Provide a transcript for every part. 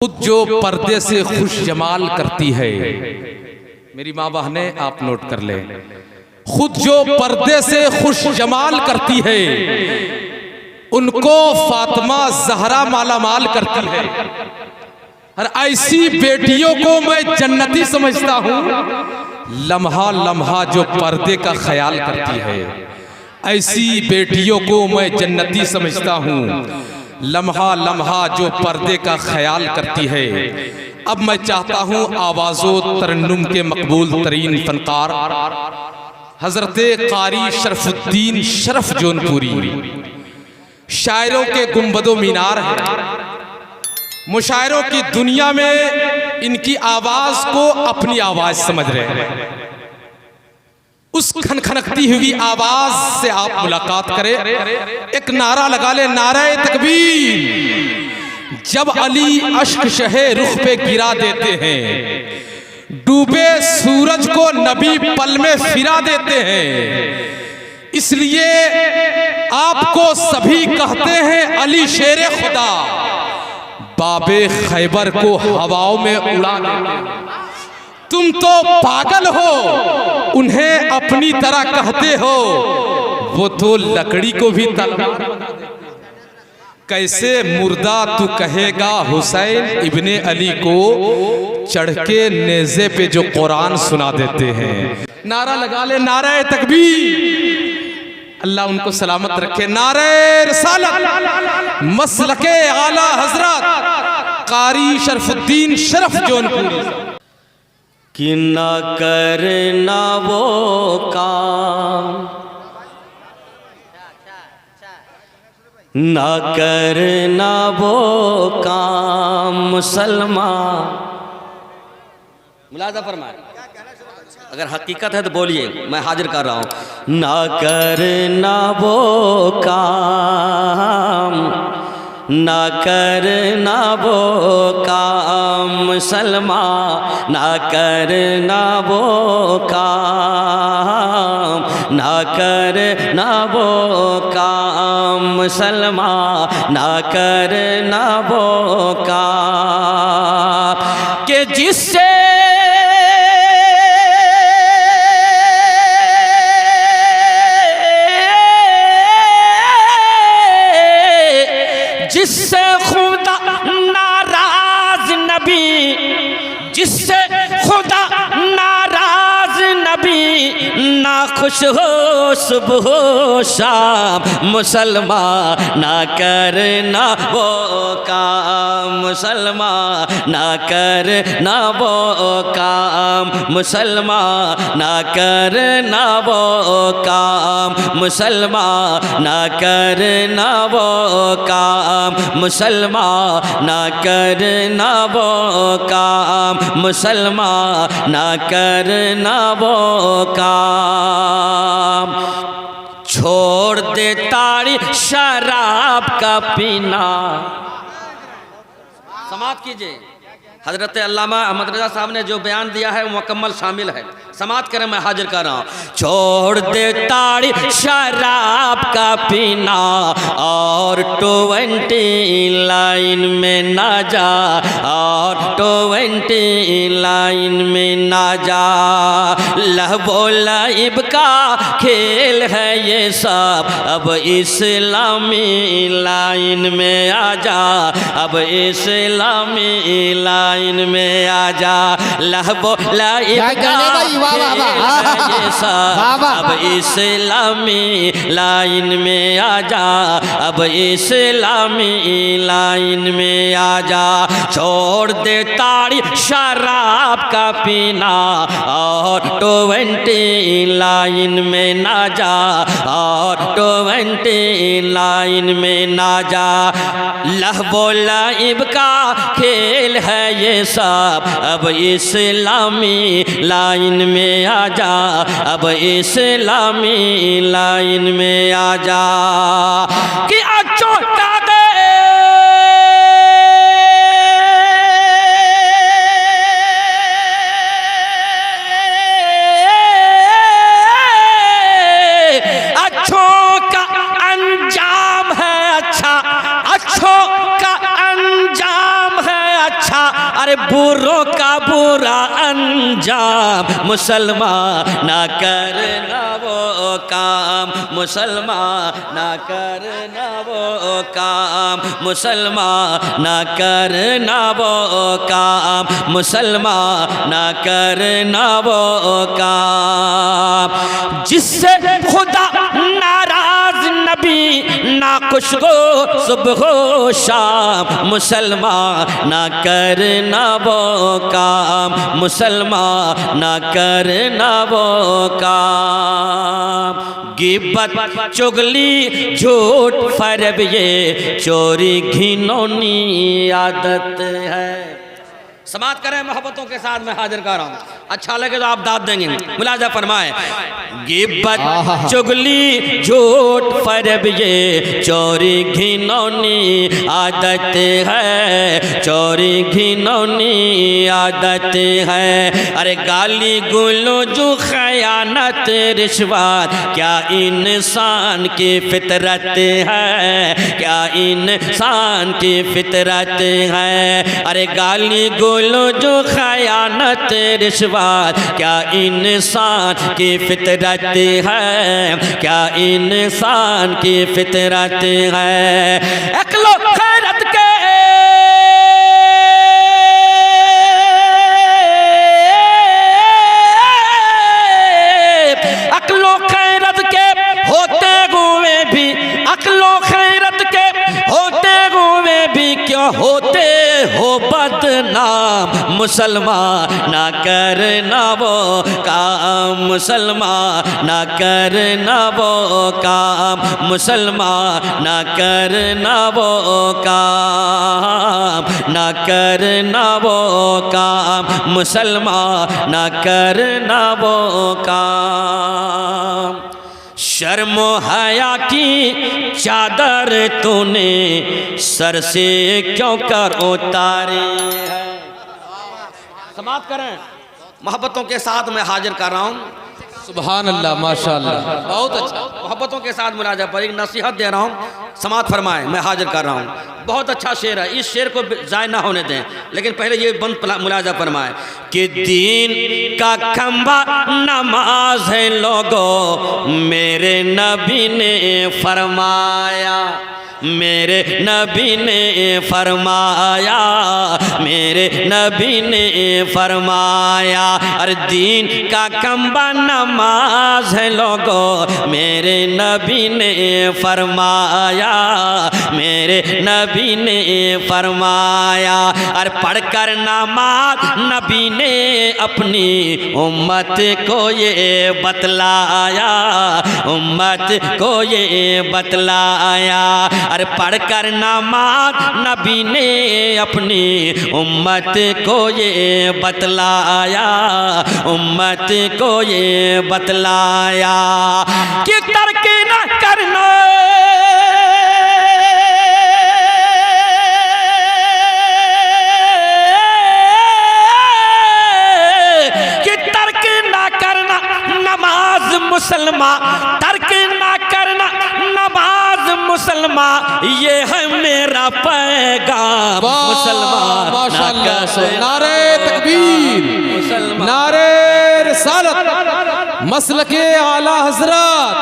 खुद जो पर्दे से खुश जमाल करती है, मेरी माँ बहनें आप नोट कर लें, खुद जो पर्दे से खुश जमाल करती है उनको फातिमा ज़हरा माला माल करती है। और ऐसी बेटियों को मैं जन्नती समझता हूँ, लम्हा लम्हा जो पर्दे का ख्याल करती है। ऐसी बेटियों को मैं जन्नती समझता हूँ, लम्हा लम्हा जो पर्दे का ख्याल करती है। अब मैं चाहता हूँ आवाज़ो तरन्नुम के मकबूल तरीन फनकार हज़रते कारी शरफुद्दीन शरफ जौनपुरी, शायरों के गुंबदो मीनार है, मुशायरों की दुनिया में इनकी आवाज़ को अपनी आवाज़ समझ रहे हैं। उस खनखनकती हुई आवाज से आप मुलाकात करें। एक नारा लगा ले, नारे तकबीर। जब अली अश्क शहे रुख पे गिरा देते हैं, डूबे सूरज को नबी पल में फिरा देते हैं। इसलिए आपको सभी कहते हैं अली शेरे खुदा, बाबे खैबर को हवाओं में उड़ा देते हैं। तुम तो पागल हो, उन्हें अपनी तरह कहते हो, वो तो लकड़ी को भी तलवार बना देते। कैसे मुर्दा तू कहेगा हुसैन इब्ने अली को, चढ़ के नेज़े पे जो कुरान सुना देते हैं। नारा लगा ले, नारे तकबीर। अल्लाह उनको सलामत रखे। नारे रिसालत, मसलके आला हजरत कारी शरफुद्दीन शरफ जौनपुरी कि ना करना वो काम, ना करना वो काम मुसलमान। मुलाजा फरमाए, अगर हकीकत है तो बोलिए, मैं हाजिर कर रहा हूँ। ना करना वो काम, ना करना वो काम मुसलमान, ना करना वो काम, ना करना वो काम मुसलमान, ना करना वो काम के जिससे जिससे खुदा नाराज नबी, जिससे खुदा नाराज नबी, ना खुश हो सुबह हो शाम मुसलमान, ना करना वो काम मुसलमान, ना करना वो काम मुसलमान, ना करना वो काम मुसलमान, ना करना वो काम मुसलमान, ना करना वो काम मुसलमान, ना करना वो काम। छोड़ दे ताड़ी शराब का पीना। समाप्त कीजिए। हजरत अल्लामा अहमद रज़ा साहब ने जो बयान दिया है वो मुकम्मल शामिल है। समाप्त करें, मैं हाजिर कर रहा हूँ। छोड़ दे ताड़ी शराब का पीना और 20 लाइन में ना जा, और 20 लाइन में ना जा। लहबो लाइब का खेल है ये सब, अब इस्लामी लाइन में आ जा, अब इस्लामी लाइन में आ जा। लहबो लाइब का अब इस्लामी लाइन में आ जा, अब इस्लामी लाइन में आ जा। छोड़ दे ताड़ी शराब का पीना और 20 लाइन में ना जा, और 20 लाइन में ना जा। लहबो लाइब का खेल है ये सब, अब इस्लामी लाइन में आ जा, अब इस्लामी लाइन में आ जा। कि अचोटा दे अच्छों का अंजाम है अच्छा, अच्छों का अंजाम है अच्छा। अरे बुरों का बुरा अंजाम मुसलमान ना करना वो काम, मुसलमान ना करना वो काम, मुसलमान ना करना वो काम, मुसलमान ना करना वो काम। जिससे खुदा नाराज नबी ना खुश हो सुबह हो शाम, मुसलमान ना करना वो काम, मुसलमान ना करना वो काम। गिबत चुगली झूठ फरेब ये चोरी घिनौनी आदत है। समाप्त करें मोहब्बतों के साथ मैं हाजिर कर रहा हूँ, अच्छा लगे तो आप दाद देंगे। मुलाजा फरमाए गिबत चुगली झूठ फरेब ये चोरी घिनौनी आदत है, चोरी घिनौनी आदत है। अरे गाली गुलूजू खयानत रिश्वत क्या इंसान की फितरत है, क्या इंसान की फितरत है। अरे गाली जो खयानत रिश्वत क्या इंसान की फितरत है, क्या इंसान की फितरत है। अक्लो खैरत के अक्लो खैरत के होते हुए भी, अक्लो खैरत के होते हुए भी क्यों होते हो बदनाम, मुसलमान ना करना वो काम, मुसलमान ना करना वो काम, मुसलमान ना करना वो काम, ना करना वो काम, मुसलमान ना करना वो काम। शर्म हया की चादर तूने सर से क्यों कर उतारे है। समाप्त करें मोहब्बतों के साथ मैं हाजिर कर रहा हूँ। सुभान अल्लाह, माशाअल्लाह, बहुत अच्छा। मोहब्बतों के साथ मुलाजा पर एक नसीहत दे रहा हूँ, समाप्त फरमाए मैं हाजिर कर रहा हूँ। बहुत अच्छा शेर है, इस शेर को ज़ाय ना होने दें, लेकिन पहले ये बंद मुलाजा फरमाए कि दीन का खंबा नमाज है लोगों, मेरे नबी ने फरमाया, मेरे नबी ने फरमाया, मेरे नबी ने फरमाया। अरे दीन का खंबा नमाज है लोगों, मेरे नबी ने फरमाया, मेरे नबी ने फरमाया। अरे पढ़कर नमाज नबी ने अपनी उम्मत को ये बतलाया, उम्मत को ये बतलाया। अरे पढ़कर नमाज नबी ने अपनी उम्मत को ये बतलाया, उम्मत को ये बतलाया कि तर्क न करना, कि तर्क न करना नमाज मुसलमान, तर्क न करना नमाज मुसलमान, ये है मेरा पैगाम। मुसलमान माशाअल्लाह, नारे तकबीर, नारे रिसालत, मसलके आला हजरत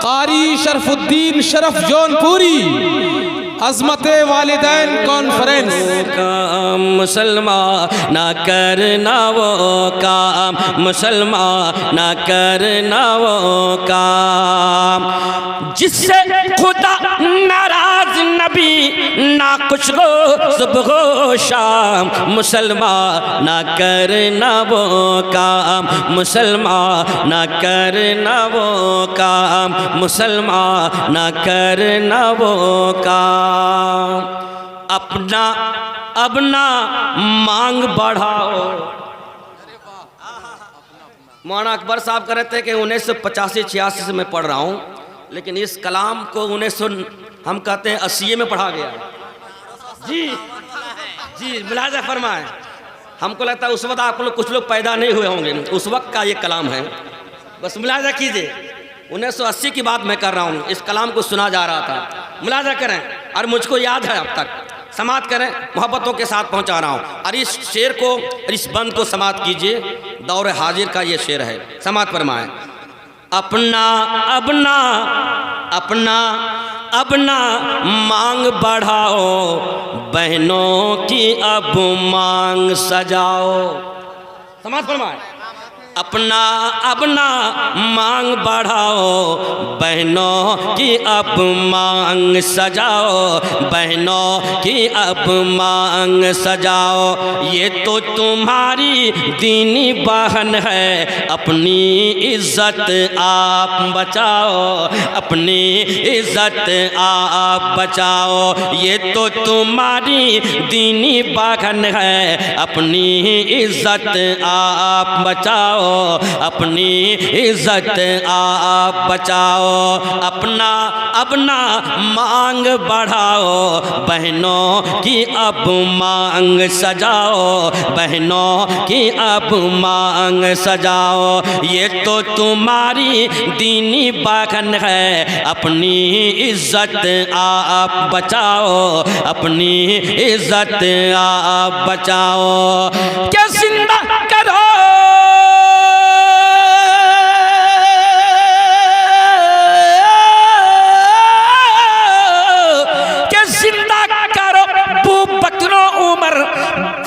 कारी शरफुद्दीन शरफ जौनपुरी, अज़मते वालिदैन कॉन्फ्रेंस। काम मुसलमान ना करना वो काम, मुसलमान ना करना वो काम। जिससे खुदा नाराज नबी ना कुछ हो सुबह हो शाम, मुसलमान ना करना वो काम, मुसलमान ना करना वो काम, मुसलमान ना करना वो काम। अपना अपना मांग बढ़ाओ। मौलाना अकबर साहब कह रहे थे कि 1985-86 से मैं पढ़ रहा हूँ, लेकिन इस कलाम को 1900 हम कहते हैं 80 में पढ़ा गया। जी जी मुलाजा फरमाए। हमको लगता है उस वक्त आप लोग कुछ लोग पैदा नहीं हुए होंगे, उस वक्त का ये कलाम है, बस मुलाजा कीजिए। 1980 की बात मैं कर रहा हूँ, इस कलाम को सुना जा रहा था, मुलाजा करें। और मुझको याद है अब तक समाप्त करें, मोहब्बतों के साथ पहुंचा रहा हूं। और इस शेर को, इस बंद को समाप्त कीजिए। दौर हाजिर का ये शेर है, समाप्त फरमाएं। अपना अपना अपना अपना मांग बढ़ाओ, बहनों की अब मांग सजाओ। समाप्त फरमाएं। अपना अपना मांग बढ़ाओ, बहनों की अब मांग सजाओ, बहनों की अब मांग सजाओ। ये तो तुम्हारी दीनी बहन है, अपनी इज्जत आप बचाओ, अपनी इज्जत आप बचाओ। ये तो तुम्हारी दीनी बहन है, अपनी इज्जत आप बचाओ, अपनी इज्जत आप बचाओ। अपना अपना मांग बढ़ाओ, बहनों की अब मांग सजाओ, बहनों की अब मांग सजाओ। ये तो तुम्हारी दीनी बहन है, अपनी इज्जत आप बचाओ, अपनी इज्जत आप बचाओ। क्या जिंदा करो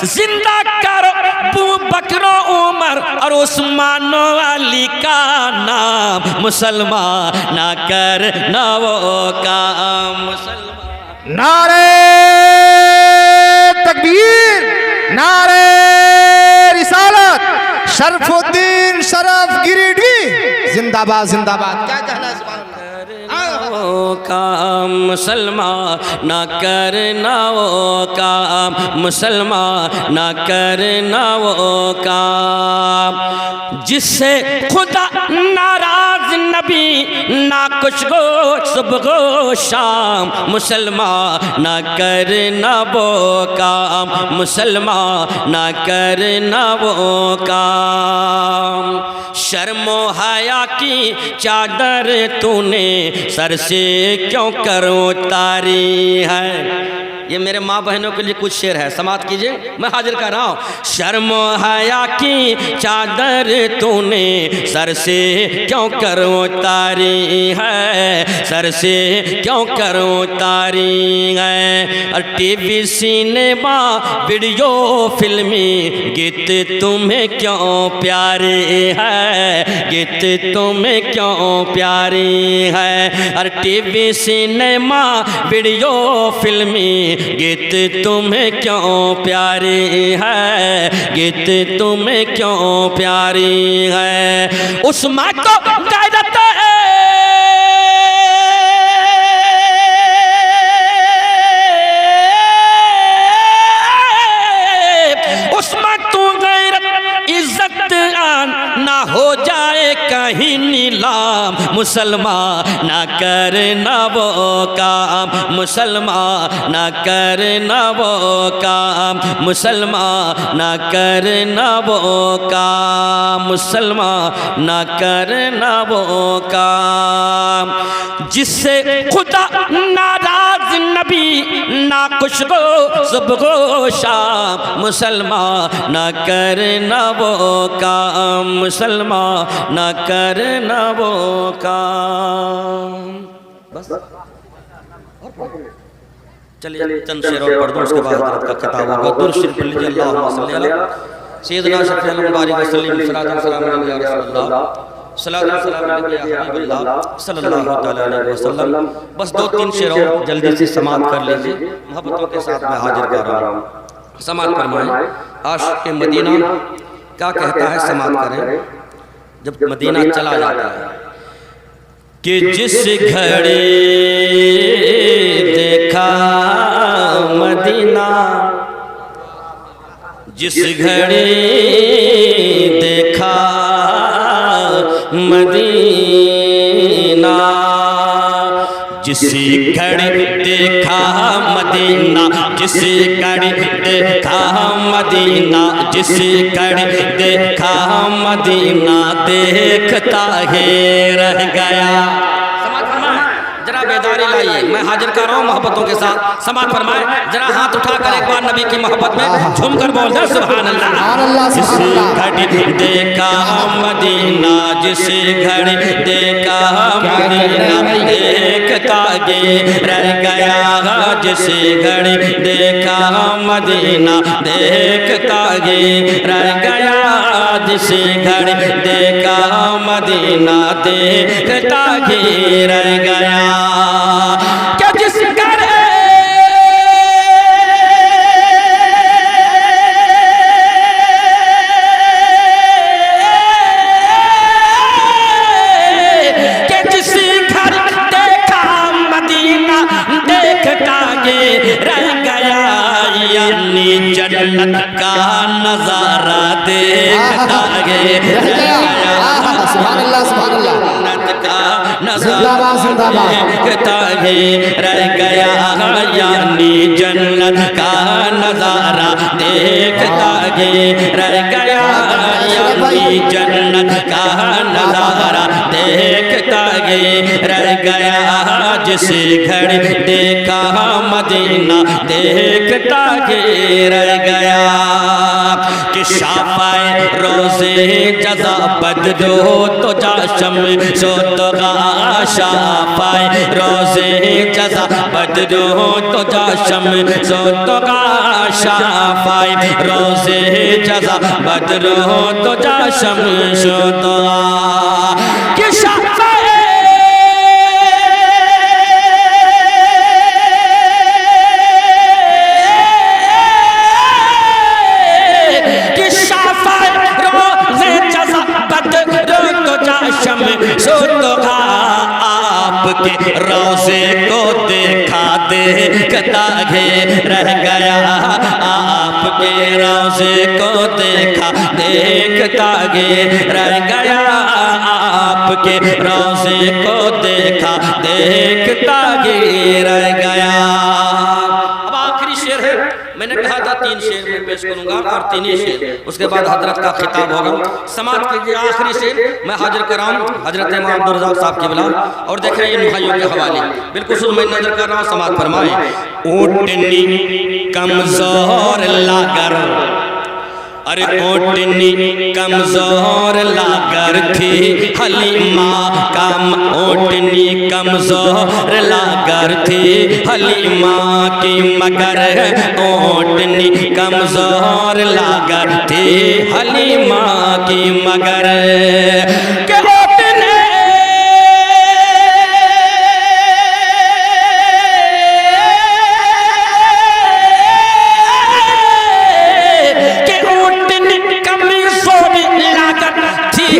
जिंदा करो बू बकरो उमर और उस्मान अली का नाम, मुसलमान ना कर ना वो काम। मुसलमान नारे तकबीर, नारे रिसालत, शरफुद्दीन शरफ गिरिडीह जिंदाबाद जिंदाबाद। क्या कहना है वो काम, मुसलमान ना करना वो काम, मुसलमान ना करना वो काम। जिससे खुदा नाराज नबी ना कुछ गो सुबह गो शाम, मुसलमान ना करना वो काम, मुसलमान ना करना वो काम। शर्मो हया की चादर तूने सर से क्यों कर उतारी है। ये मेरे माँ बहनों के लिए कुछ शेर है, समाप्त कीजिए, मैं हाजिर कर रहा हूँ। शर्म हया की चादर तूने सर से क्यों कर उतारी है, सर से क्यों कर उतारी है। और टीवी सिनेमा वीडियो फिल्मी गीत तुम्हें क्यों प्यारे है, गीत तुम्हें क्यों प्यारी है। और टीवी सिनेमा वीडियो फिल्मी गीत तुम्हें क्यों प्यारी है, गीत तुम्हें क्यों प्यारी है। उस माँ को गैरत है, उस माँ को गैरत इज्जत ना हो जाए कहीं नीलाम, मुसलमान ना करना वो काम, मुसलमान ना करना वो काम, मुसलमान ना करना वो काम, मुसलमान ना करना वो काम। जिससे खुदा नाराज नबी ना कुछ गो सुबह गो शाम, मुसलमान ना करना वो काम, मुसलमान ना करना वो काम। बस चलिए चंद शेर और पढ़ दूं, उसके बाद हज़रत का खिताब होगा। दुरूद शरीफ पढ़ लीजिए। अल्लाहुम्मा सल्ली अला सय्यिदना शफ़ीअल मुबारक वसल्लम सलातु व सलाम या रसूलल्लाह, सलातु व सलाम या हबीबल्लाह सल्लल्लाहु तआला अलैहि वसल्लम। बस 2-3 शेर और जल्दी से समाप्त कर लीजिए, मोहब्बतों के साथ मैं हाजिर कर रहा हूँ। समाप्त फरमाएं। आशिक़ मदीना क्या कहता है, समाप्त करें। जब मदीना चला जाता है कि जिस घड़ी देखा मदीना, जिस घड़ी देखा मदीना, जिस घड़ी देखा मदीना, जिस घड़ी देखा मदीना, जिस घड़ी देखा मदीना, देखता है रह गया। जरा बेदारी लाइए, मैं हाजिर कर रहा हूँ मोहब्बतों के साथ। समात फरमाए, जरा हाथ उठाकर एक बार नबी की मोहब्बत में झूमकर बोल दे सुभान अल्लाह। जिस घड़ी देखा मदीना, जिस घड़ी देखा मदीना, देखता गे रह गया। जिस घड़ी देखा मदीना, देखता गे रह गया। जिस घड़ी देखा मदीना, देखता गे रह गया। क्या जिस घड़ी जन्नत का नजारा देखता गे रह गया। सुभान अल्लाह सुभान अल्लाह। जन्नत का नजारा देखता गे रह गया। यानी जन्नत का नजारा देखता गे रह गया। यानी जन्नत का नजारा देखता गे रह गया। जिस घड़ी देखा मदीना, देखता गे रह गया। कि शाफाए रोज़े जज़ा बदलो तो जाशम सो तो शाफाए रोज़े जज़ा बदलो तो जाशम सो तो शाफाए रोज़े जज़ा बदलो तो जाशम सो तो कि शाफाए आपके रोज़े को देखा देखता गे रह गया। आपके रोज़े को देखा देखता गे रह गया। आपके रोज़े को देखा देखता गे रह गया। अब आखिरी शेर है, मैंने कहा था 3 शेर में पेश करूंगा और 3 ही शेर, उसके बाद हजरत का खिताब होगा। समात कीजिए आखिरी शेर मैं हाजिर कराऊं हजरत इमाम अब्दुल रज़ाक साहब की बिला। और देखें ये भाइयों के हवाले बिल्कुल सुन मैं नजर कर रहा हूँ। समात फरमाए। ऊँटनी कमजोर लागर, अरे ऊँटनी कमजोर लागर थी हलीमा कम। ऊँटनी कमजोर लागर थी हलीमा की मगर। ऊँटनी कमजोर लागर थी हलीमा की मगर।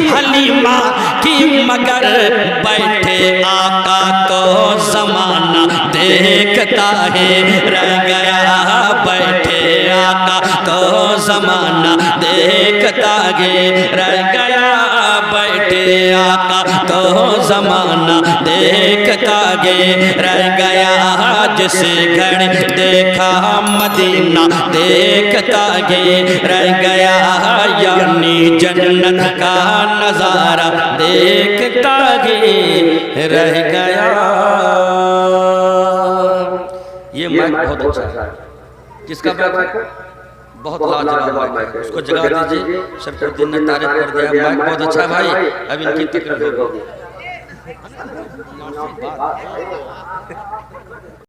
हलीमा की मगर बैठे आका तो जमाना देखता है रह गया। बैठे आका तो जमाना देखता है रह गया। बैठे आका तो जमाना देखता है रह गया। जिस घड़ी देखा मदीना, देखता है रह गया। यानी जन्नत का नजारा देखता ही रह गया। ये माइक बहुत अच्छा है। किसका माइक है? बहुत लाजवाब माइक है, उसको जगा दीजिए। शरफुद्दीन ने तारीफ कर दिया, माइक बहुत अच्छा है भाई। अब इनकी तकरीर होगी।